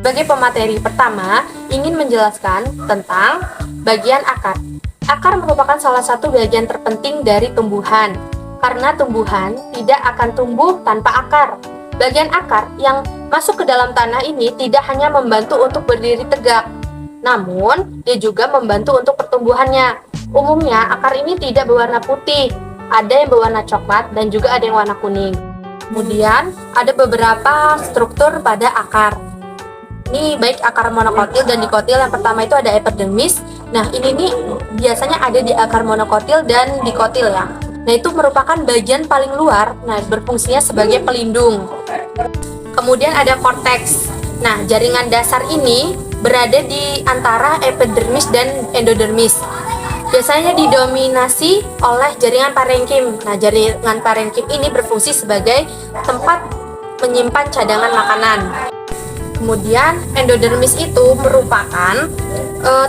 Sebagai pemateri pertama, ingin menjelaskan tentang bagian akar. Akar merupakan salah satu bagian terpenting dari tumbuhan, karena tumbuhan tidak akan tumbuh tanpa akar. Bagian akar yang masuk ke dalam tanah ini tidak hanya membantu untuk berdiri tegak, namun dia juga membantu untuk pertumbuhannya. Umumnya akar ini tidak berwarna putih, ada yang berwarna coklat dan juga ada yang warna kuning. Kemudian ada beberapa struktur pada akar. Ini baik akar monokotil dan dikotil. Yang pertama itu ada epidermis. Nah, ini nih biasanya ada di akar monokotil dan dikotil ya. Nah, itu merupakan bagian paling luar. Nah, berfungsinya sebagai pelindung. Kemudian ada korteks. Nah, jaringan dasar ini berada di antara epidermis dan endodermis. Biasanya didominasi oleh jaringan parenkim. Nah, jaringan parenkim ini berfungsi sebagai tempat menyimpan cadangan makanan. Kemudian endodermis itu merupakan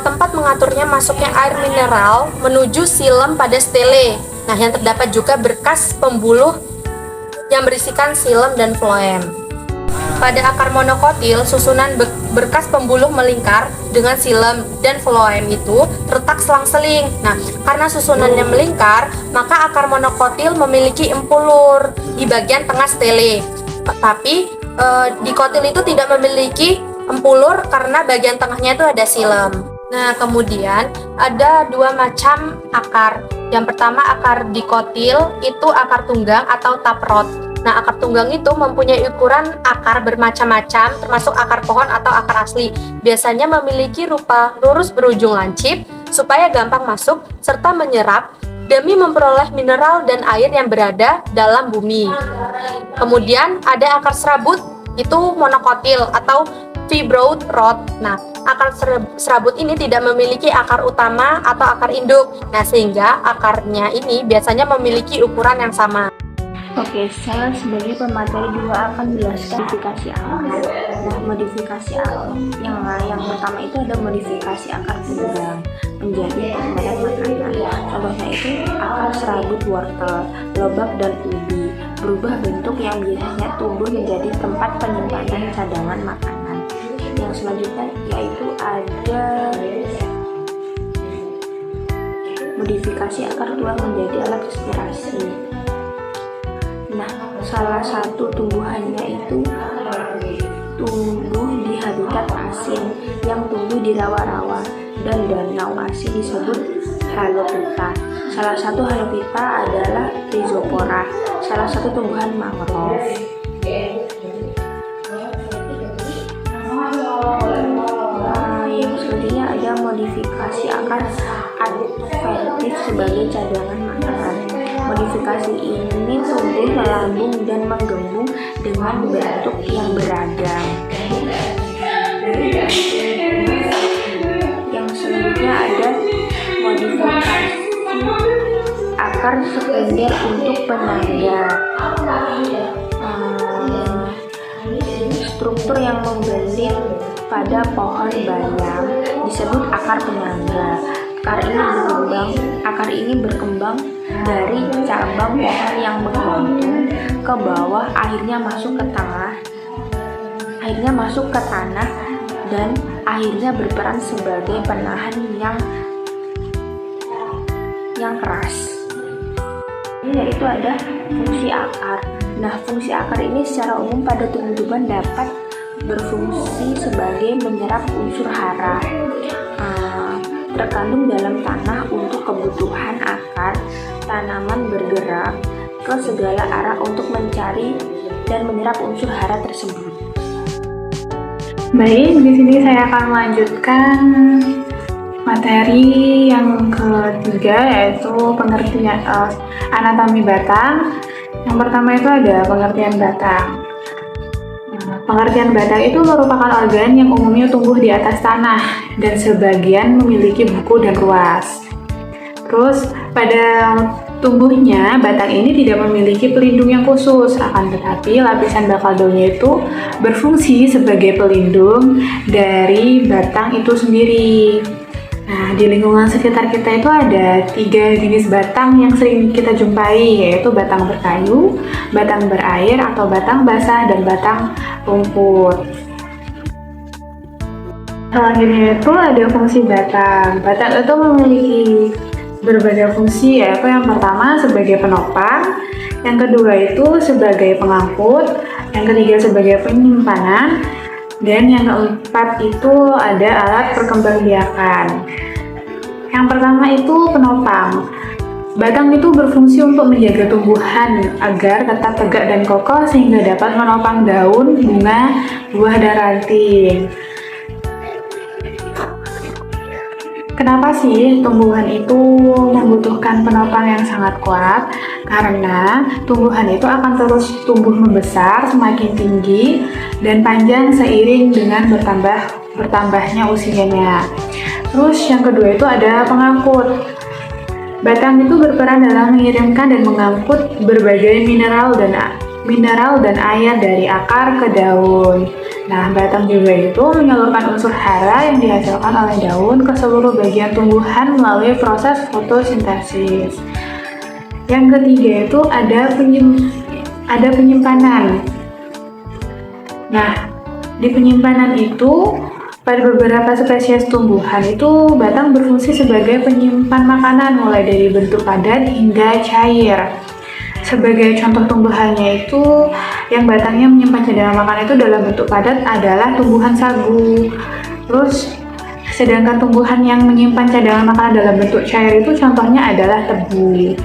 tempat mengaturnya masuknya air mineral menuju silem pada stele. Nah, yang terdapat juga berkas pembuluh yang berisikan silem dan floem. Pada akar monokotil, susunan berkas pembuluh melingkar dengan silem dan floem itu terletak selang-seling. Nah, karena susunannya melingkar, maka akar monokotil memiliki empulur di bagian tengah stele. Tapi dikotil itu tidak memiliki empulur karena bagian tengahnya itu ada silem. Nah, kemudian ada dua macam akar. Yang pertama akar dikotil itu akar tunggang atau taprot. Nah, akar tunggang itu mempunyai ukuran akar bermacam-macam, termasuk akar pohon atau akar asli. Biasanya memiliki rupa lurus berujung lancip supaya gampang masuk serta menyerap demi memperoleh mineral dan air yang berada dalam bumi. Kemudian ada akar serabut, itu monokotil atau fibrous rod. Nah, akar serabut ini tidak memiliki akar utama atau akar induk. Nah, sehingga akarnya ini biasanya memiliki ukuran yang sama. Oke, saya sebagai pemateri 2 akan menjelaskan modifikasi akar. Nah, modifikasi akar yang pertama itu ada modifikasi akar tunggang menjadi pemadat makanan. Contohnya itu akar serabut wortel, lobak dan ubi berubah bentuk yang biasanya tumbuh menjadi tempat penyimpanan cadangan makanan. Yang selanjutnya yaitu ada modifikasi akar tulang menjadi alat respirasi. Nah, salah satu tumbuhannya itu tumbuh di habitat asin yang tumbuh di rawa-rawa dan danau asin disebut halophyta. Salah satu halophyta adalah Rhizopora, salah satu tumbuhan mangrove. Yang selanjutnya ada modifikasi akar adventif sebagai cadangan makanan. Modifikasi ini tumbuh melambung dan menggembung dengan bentuk yang beragam. Yang selanjutnya ada modifikasi akar sekunder untuk penyangga. Struktur yang membelit pada pohon bayam disebut akar penyangga. Akar ini berkembang dari cabang pohon yang menggantung ke bawah, akhirnya masuk ke tanah dan akhirnya berperan sebagai penahan yang keras. Ini yaitu ada fungsi akar. Nah, fungsi akar ini secara umum pada tumbuhan dapat berfungsi sebagai menyerap unsur hara terkandung dalam tanah untuk kebutuhan akar tanaman bergerak ke segala arah untuk mencari dan menyerap unsur hara tersebut. Baik, di sini saya akan melanjutkan materi yang ketiga, yaitu pengertian anatomi batang. Yang pertama itu ada pengertian batang. Pengertian batang itu merupakan organ yang umumnya tumbuh di atas tanah dan sebagian memiliki buku dan ruas. Terus pada tumbuhnya batang ini tidak memiliki pelindung yang khusus, akan tetapi lapisan bakal daunnya itu berfungsi sebagai pelindung dari batang itu sendiri. Nah, di lingkungan sekitar kita itu ada 3 jenis batang yang sering kita jumpai, yaitu batang berkayu, batang berair atau batang basah, dan batang rumput. Selanjutnya itu ada fungsi batang. Batang itu memiliki berbagai fungsi, yaitu yang pertama sebagai penopang, yang kedua itu sebagai pengangkut, yang ketiga sebagai penyimpanan, dan yang keempat itu ada alat perkembangbiakan. Yang pertama itu penopang. Batang itu berfungsi untuk menjaga tumbuhan agar tetap tegak dan kokoh sehingga dapat menopang daun, bunga, buah, dan ranting. Kenapa sih tumbuhan itu membutuhkan penopang yang sangat kuat? Karena tumbuhan itu akan terus tumbuh membesar semakin tinggi dan panjang seiring dengan bertambahnya usianya. Terus yang kedua itu ada pengangkut. Batang itu berperan dalam mengirimkan dan mengangkut berbagai mineral dan air dari akar ke daun. Nah, batang juga itu menyalurkan unsur hara yang dihasilkan oleh daun ke seluruh bagian tumbuhan melalui proses fotosintesis. Yang ketiga itu ada penyimpanan. Nah, di penyimpanan itu pada beberapa spesies tumbuhan itu batang berfungsi sebagai penyimpan makanan mulai dari bentuk padat hingga cair. Sebagai contoh tumbuhannya itu yang batangnya menyimpan cadangan makanan itu dalam bentuk padat adalah tumbuhan sagu. Terus sedangkan tumbuhan yang menyimpan cadangan makanan dalam bentuk cair itu contohnya adalah tebu.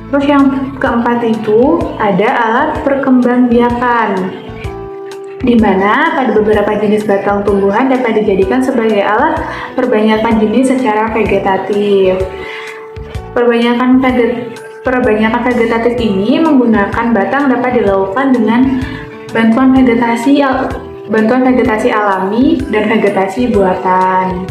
Terus yang keempat itu ada alat perkembangbiakan, di mana pada beberapa jenis batang tumbuhan dapat dijadikan sebagai alat perbanyakan jenis secara vegetatif. Perbanyakan vegetatif ini menggunakan batang dapat dilakukan dengan bantuan vegetasi alami dan vegetasi buatan.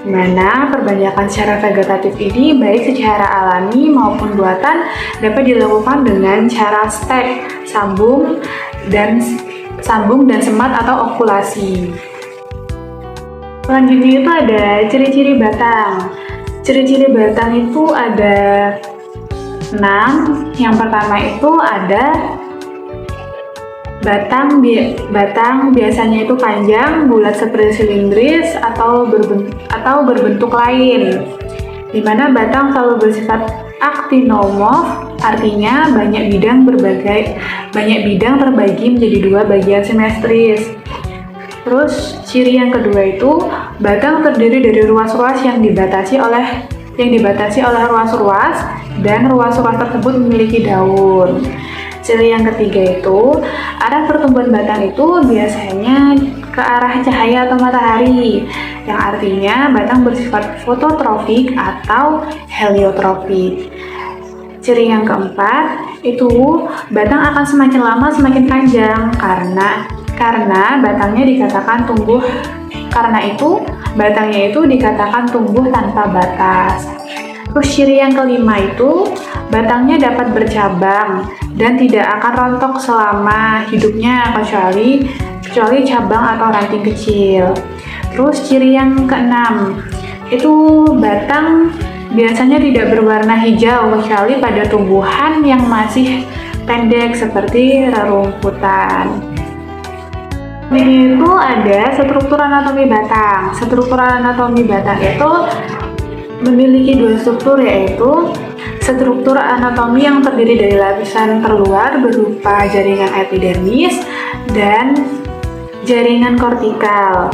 Di mana perbanyakan secara vegetatif ini baik secara alami maupun buatan dapat dilakukan dengan cara stek, sambung dan semat atau okulasi. Selanjutnya itu ada ciri-ciri batang. Ciri-ciri batang itu ada 6. Yang pertama itu ada batang biasanya itu panjang, bulat seperti silindris atau berbentuk lain. Di mana batang selalu bersifat aktinomorf, artinya banyak bidang terbagi menjadi 2 bagian simetris. Terus ciri yang kedua itu batang terdiri dari ruas-ruas yang dibatasi oleh ruas-ruas dan ruas-ruas tersebut memiliki daun. Ciri yang ketiga itu arah pertumbuhan batang itu biasanya ke arah cahaya atau matahari, yang artinya batang bersifat fototrofik atau heliotropik. Ciri yang keempat itu batang akan semakin lama semakin panjang karena batangnya dikatakan tumbuh tanpa batas. Terus ciri yang kelima itu batangnya dapat bercabang dan tidak akan rontok selama hidupnya kecuali cabang atau ranting kecil. Terus ciri yang keenam itu batang biasanya tidak berwarna hijau kecuali pada tumbuhan yang masih pendek seperti rerumputan. Ini itu ada struktur anatomi batang. Struktur anatomi batang itu memiliki 2 struktur, yaitu struktur anatomi yang terdiri dari lapisan terluar berupa jaringan epidermis dan jaringan kortikal.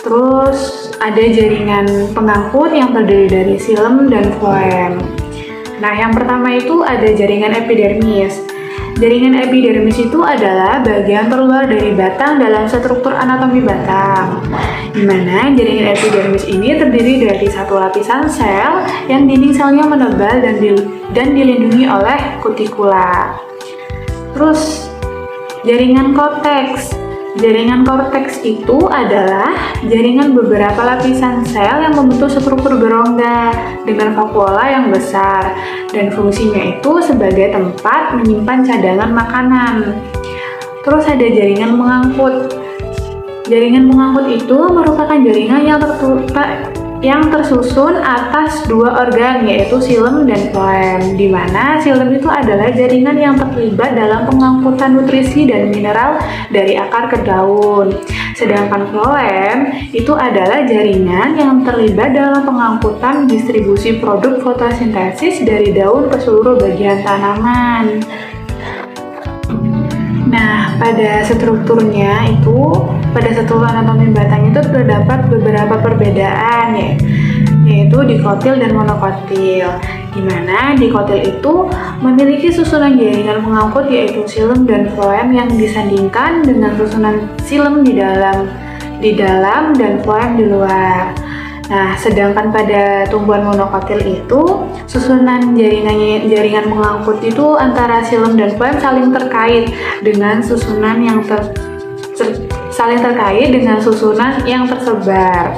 Terus ada jaringan pengangkut yang terdiri dari xilem dan floem. Nah, yang pertama itu ada jaringan epidermis. Jaringan epidermis itu adalah bagian terluar dari batang dalam struktur anatomi batang, di mana jaringan epidermis ini terdiri dari satu lapisan sel yang dinding selnya menebal dan dilindungi oleh kutikula. Terus jaringan korteks. Jaringan korteks itu adalah jaringan beberapa lapisan sel yang membentuk struktur berongga dengan vakuola yang besar, dan fungsinya itu sebagai tempat menyimpan cadangan makanan. Terus ada jaringan pengangkut. Jaringan pengangkut itu merupakan jaringan yang tersusun atas dua organ, yaitu xilem dan floem, di mana xilem itu adalah jaringan yang terlibat dalam pengangkutan nutrisi dan mineral dari akar ke daun. Sedangkan floem itu adalah jaringan yang terlibat dalam pengangkutan distribusi produk fotosintesis dari daun ke seluruh bagian tanaman. Nah, pada struktur anatomi batang itu terdapat beberapa perbedaan, yaitu dikotil dan monokotil. Di mana dikotil itu memiliki susunan jaringan pengangkut yaitu xilem dan floem yang disandingkan dengan susunan xilem di dalam dan floem di luar. Nah, sedangkan pada tumbuhan monokotil itu susunan jaringan pengangkut itu antara xilem dan floem saling terkait dengan susunan yang tersebar.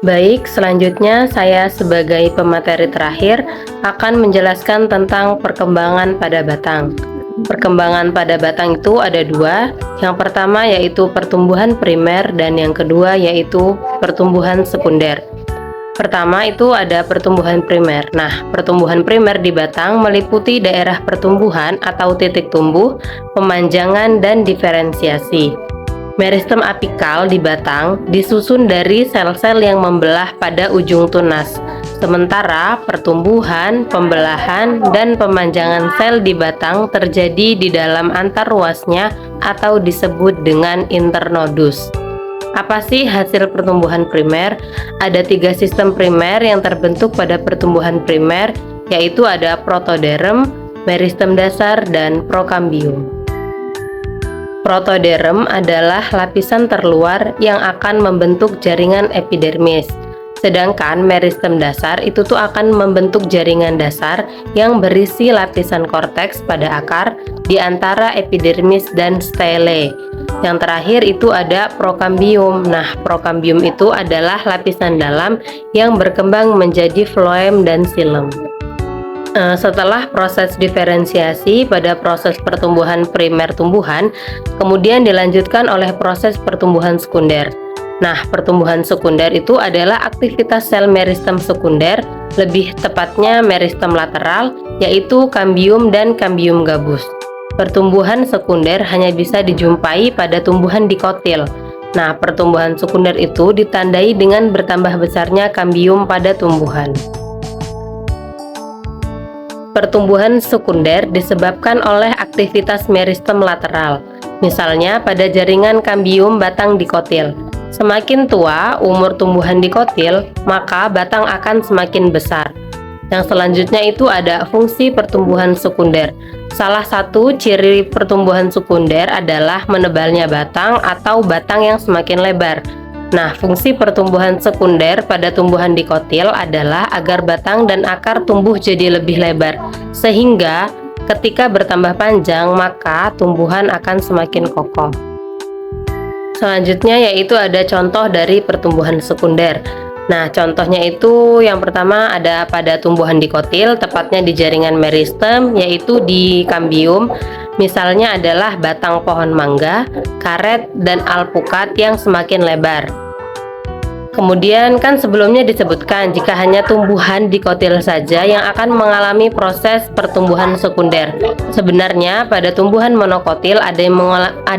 Baik, selanjutnya saya sebagai pemateri terakhir akan menjelaskan tentang perkembangan pada batang. Perkembangan pada batang itu ada dua. Yang pertama yaitu pertumbuhan primer dan yang kedua yaitu pertumbuhan sekunder. Pertama itu ada pertumbuhan primer. Nah, pertumbuhan primer di batang meliputi daerah pertumbuhan atau titik tumbuh, pemanjangan, dan diferensiasi. Meristem apikal di batang disusun dari sel-sel yang membelah pada ujung tunas. Sementara pertumbuhan, pembelahan, dan pemanjangan sel di batang terjadi di dalam antar ruasnya atau disebut dengan internodus. Apa sih hasil pertumbuhan primer? Ada 3 sistem primer yang terbentuk pada pertumbuhan primer, yaitu ada protoderm, meristem dasar, dan prokambium. Protoderm adalah lapisan terluar yang akan membentuk jaringan epidermis. Sedangkan meristem dasar itu akan membentuk jaringan dasar yang berisi lapisan korteks pada akar di antara epidermis dan stele. Yang terakhir itu ada prokambium. Nah, prokambium itu adalah lapisan dalam yang berkembang menjadi floem dan xilem. Setelah proses diferensiasi pada proses pertumbuhan primer tumbuhan, kemudian dilanjutkan oleh proses pertumbuhan sekunder. Nah, pertumbuhan sekunder itu adalah aktivitas sel meristem sekunder, lebih tepatnya meristem lateral, yaitu kambium dan kambium gabus. Pertumbuhan sekunder hanya bisa dijumpai pada tumbuhan dikotil. Nah, pertumbuhan sekunder itu ditandai dengan bertambah besarnya kambium pada tumbuhan. Pertumbuhan sekunder disebabkan oleh aktivitas meristem lateral. Misalnya pada jaringan kambium batang dikotil. Semakin tua umur tumbuhan dikotil, maka batang akan semakin besar. Yang selanjutnya itu ada fungsi pertumbuhan sekunder. Salah satu ciri pertumbuhan sekunder adalah menebalnya batang atau batang yang semakin lebar. Nah, fungsi pertumbuhan sekunder pada tumbuhan dikotil adalah agar batang dan akar tumbuh jadi lebih lebar, sehingga ketika bertambah panjang, maka tumbuhan akan semakin kokoh. Selanjutnya yaitu ada contoh dari pertumbuhan sekunder. Nah, contohnya itu yang pertama ada pada tumbuhan dikotil, tepatnya di jaringan meristem, yaitu di kambium. Misalnya adalah batang pohon mangga, karet, dan alpukat yang semakin lebar. Kemudian kan sebelumnya disebutkan jika hanya tumbuhan dikotil saja yang akan mengalami proses pertumbuhan sekunder. Sebenarnya pada tumbuhan monokotil ada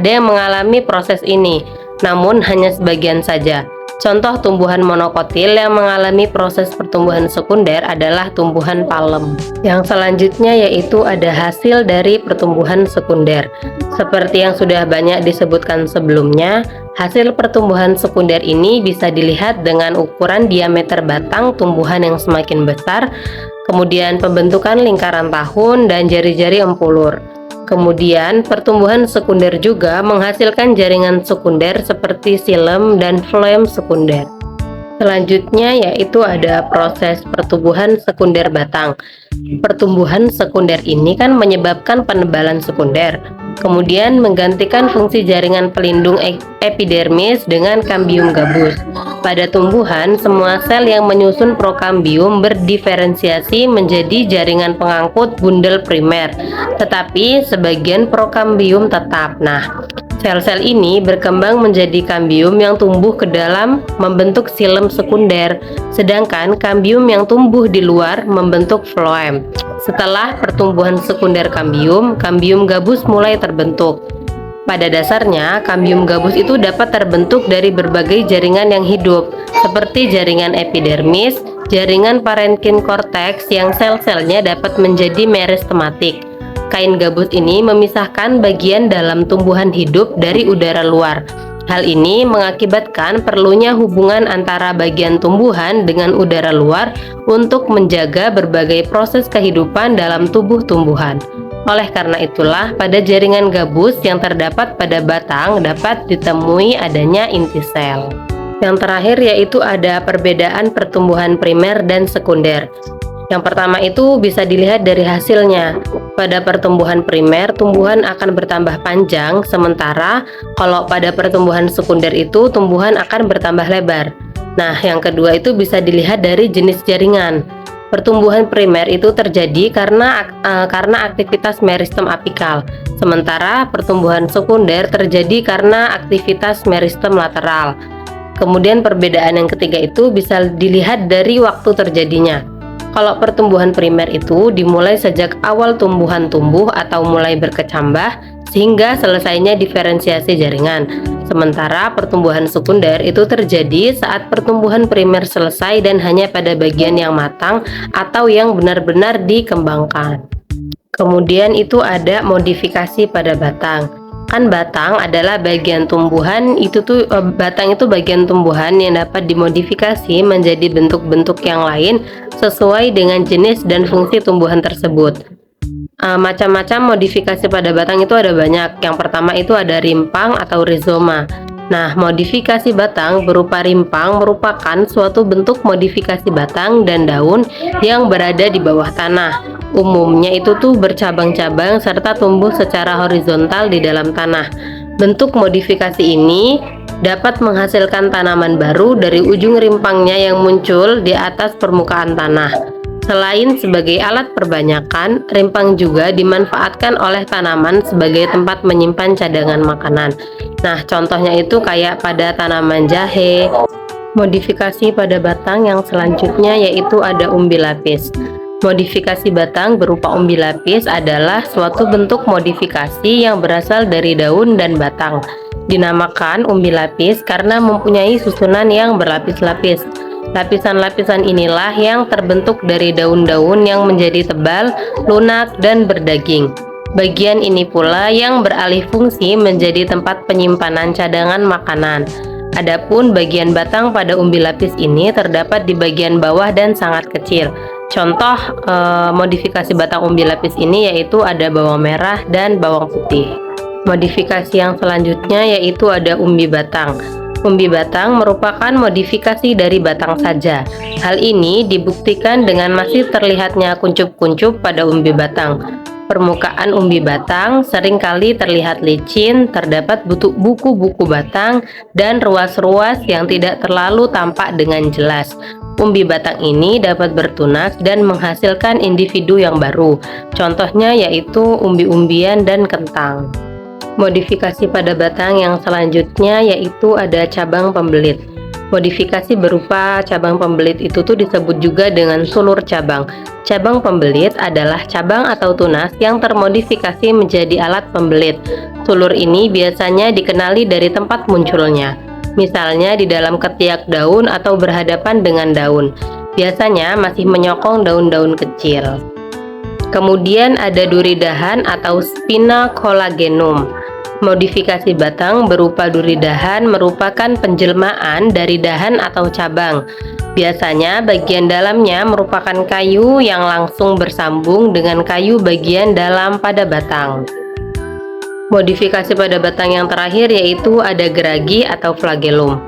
yang mengalami proses ini, namun hanya sebagian saja. Contoh tumbuhan monokotil yang mengalami proses pertumbuhan sekunder adalah tumbuhan palem. Yang selanjutnya yaitu ada hasil dari pertumbuhan sekunder. Seperti yang sudah banyak disebutkan sebelumnya, hasil pertumbuhan sekunder ini bisa dilihat dengan ukuran diameter batang tumbuhan yang semakin besar, kemudian pembentukan lingkaran tahun dan jari-jari empulur. Kemudian, pertumbuhan sekunder juga menghasilkan jaringan sekunder seperti xilem dan floem sekunder. Selanjutnya yaitu ada proses pertumbuhan sekunder batang. Pertumbuhan sekunder ini kan menyebabkan penebalan sekunder, kemudian menggantikan fungsi jaringan pelindung epidermis dengan kambium gabus. Pada tumbuhan, semua sel yang menyusun prokambium berdiferensiasi menjadi jaringan pengangkut bundel primer, tetapi sebagian prokambium tetap. Nah, Sel-sel ini berkembang menjadi kambium yang tumbuh ke dalam membentuk xilem sekunder, sedangkan kambium yang tumbuh di luar membentuk floem. Setelah pertumbuhan sekunder kambium, kambium gabus mulai terbentuk. Pada dasarnya, kambium gabus itu dapat terbentuk dari berbagai jaringan yang hidup, seperti jaringan epidermis, jaringan parenkin korteks yang sel-selnya dapat menjadi meristematik. Kain gabus ini memisahkan bagian dalam tumbuhan hidup dari udara luar. Hal ini mengakibatkan perlunya hubungan antara bagian tumbuhan dengan udara luar untuk menjaga berbagai proses kehidupan dalam tubuh tumbuhan. Oleh karena itulah, pada jaringan gabus yang terdapat pada batang dapat ditemui adanya inti sel. Yang terakhir yaitu ada perbedaan pertumbuhan primer dan sekunder. Yang pertama itu bisa dilihat dari hasilnya. Pada pertumbuhan primer, tumbuhan akan bertambah panjang, sementara kalau pada pertumbuhan sekunder itu tumbuhan akan bertambah lebar. Nah, yang kedua itu bisa dilihat dari jenis jaringan. Pertumbuhan primer itu terjadi karena aktivitas meristem apikal, sementara pertumbuhan sekunder terjadi karena aktivitas meristem lateral. Kemudian perbedaan yang ketiga itu bisa dilihat dari waktu terjadinya. Kalau pertumbuhan primer itu dimulai sejak awal tumbuhan tumbuh atau mulai berkecambah sehingga selesainya diferensiasi jaringan. Sementara pertumbuhan sekunder itu terjadi saat pertumbuhan primer selesai dan hanya pada bagian yang matang atau yang benar-benar dikembangkan. Kemudian itu ada modifikasi pada batang. Kan batang adalah bagian tumbuhan, batang itu bagian tumbuhan yang dapat dimodifikasi menjadi bentuk-bentuk yang lain sesuai dengan jenis dan fungsi tumbuhan tersebut. Macam-macam modifikasi pada batang itu ada banyak. Yang pertama itu ada rimpang atau rizoma. Nah, modifikasi batang berupa rimpang merupakan suatu bentuk modifikasi batang dan daun yang berada di bawah tanah. Umumnya itu bercabang-cabang serta tumbuh secara horizontal di dalam tanah. Bentuk modifikasi ini dapat menghasilkan tanaman baru dari ujung rimpangnya yang muncul di atas permukaan tanah. Selain sebagai alat perbanyakan, rimpang juga dimanfaatkan oleh tanaman sebagai tempat menyimpan cadangan makanan. Nah, contohnya itu kayak pada tanaman jahe. Modifikasi pada batang yang selanjutnya yaitu ada umbi lapis. Modifikasi batang berupa umbi lapis adalah suatu bentuk modifikasi yang berasal dari daun dan batang. Dinamakan umbi lapis karena mempunyai susunan yang berlapis-lapis. Lapisan-lapisan inilah yang terbentuk dari daun-daun yang menjadi tebal, lunak, dan berdaging. Bagian ini pula yang beralih fungsi menjadi tempat penyimpanan cadangan makanan. Adapun bagian batang pada umbi lapis ini terdapat di bagian bawah dan sangat kecil. Contoh modifikasi batang umbi lapis ini yaitu ada bawang merah dan bawang putih. Modifikasi yang selanjutnya yaitu ada umbi batang. Umbi batang merupakan modifikasi dari batang saja. Hal ini dibuktikan dengan masih terlihatnya kuncup-kuncup pada umbi batang. Permukaan umbi batang seringkali terlihat licin, terdapat buku-buku batang, dan ruas-ruas yang tidak terlalu tampak dengan jelas. Umbi batang ini dapat bertunas dan menghasilkan individu yang baru. Contohnya yaitu umbi-umbian dan kentang. Modifikasi pada batang yang selanjutnya yaitu ada cabang pembelit. Modifikasi berupa cabang pembelit itu disebut juga dengan sulur cabang. Cabang pembelit adalah cabang atau tunas yang termodifikasi menjadi alat pembelit. Sulur ini biasanya dikenali dari tempat munculnya. Misalnya di dalam ketiak daun atau berhadapan dengan daun. Biasanya masih menyokong daun-daun kecil. Kemudian ada duri dahan atau spina collagenum. Modifikasi batang berupa duri dahan merupakan penjelmaan dari dahan atau cabang. Biasanya bagian dalamnya merupakan kayu yang langsung bersambung dengan kayu bagian dalam pada batang. Modifikasi pada batang yang terakhir yaitu ada geragi atau flagellum.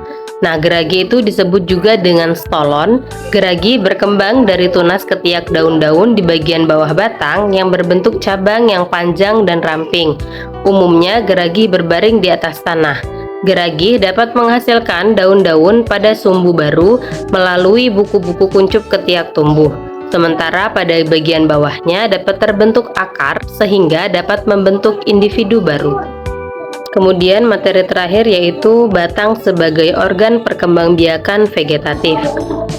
Nah, geragi itu disebut juga dengan stolon. Geragi berkembang dari tunas ketiak daun-daun di bagian bawah batang yang berbentuk cabang yang panjang dan ramping. Umumnya geragi berbaring di atas tanah. Geragi dapat menghasilkan daun-daun pada sumbu baru melalui buku-buku kuncup ketiak tumbuh. Sementara pada bagian bawahnya dapat terbentuk akar sehingga dapat membentuk individu baru. Kemudian materi terakhir yaitu batang sebagai organ perkembangbiakan vegetatif.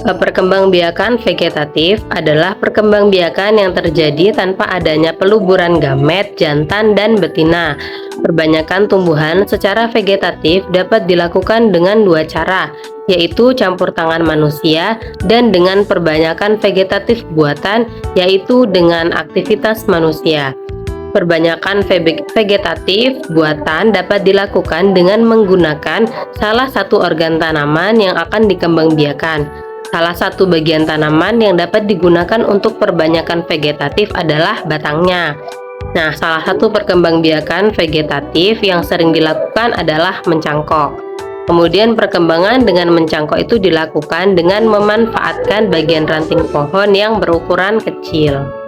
Perkembangbiakan vegetatif adalah perkembangbiakan yang terjadi tanpa adanya peluburan gamet, jantan, dan betina. Perbanyakan tumbuhan secara vegetatif dapat dilakukan dengan dua cara, yaitu campur tangan manusia dan dengan perbanyakan vegetatif buatan, yaitu dengan aktivitas manusia. Perbanyakan vegetatif buatan dapat dilakukan dengan menggunakan salah satu organ tanaman yang akan dikembangbiakan. Salah satu bagian tanaman yang dapat digunakan untuk perbanyakan vegetatif adalah batangnya. Nah, salah satu perkembangbiakan vegetatif yang sering dilakukan adalah mencangkok. Kemudian perkembangan dengan mencangkok itu dilakukan dengan memanfaatkan bagian ranting pohon yang berukuran kecil.